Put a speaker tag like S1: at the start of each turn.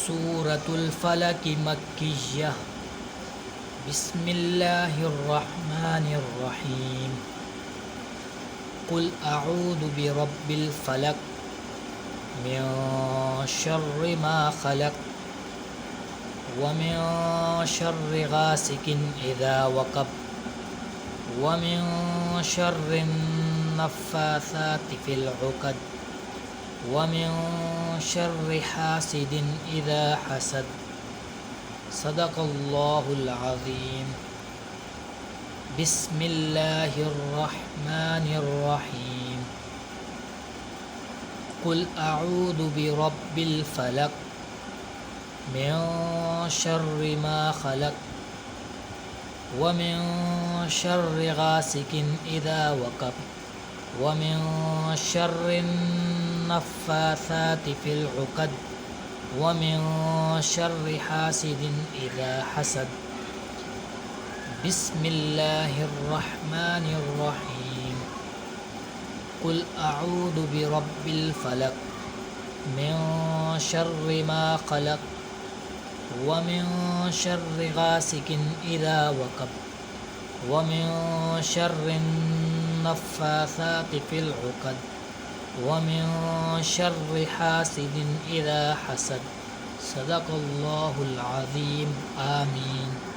S1: سورة الفلق مكية. بسم الله الرحمن الرحيم. قل أعوذ برب الفلق من شر ما خلق ومن شر غاسق إذا وقب ومن شر النفاثات في العقد ومن شر حاسد إذا حسد. صدق اللہ العظیم. بسم اللہ الرحمن الرحیم. قل اعوذ برب الفلق من شر ما خلق ومن شر غاسق اذا وقب ومن شر النفاثات في العقد ومن شر حاسد اذا حسد. بسم اللہ الرحمن الرحیم. قل اعوذ برب الفلق من شر ما خلق ومن شر غاسق اذا وقب ومن شر النفاثات في العقد ومن شر حاسد اذا حسد. صدق اللہ العظیم. آمین.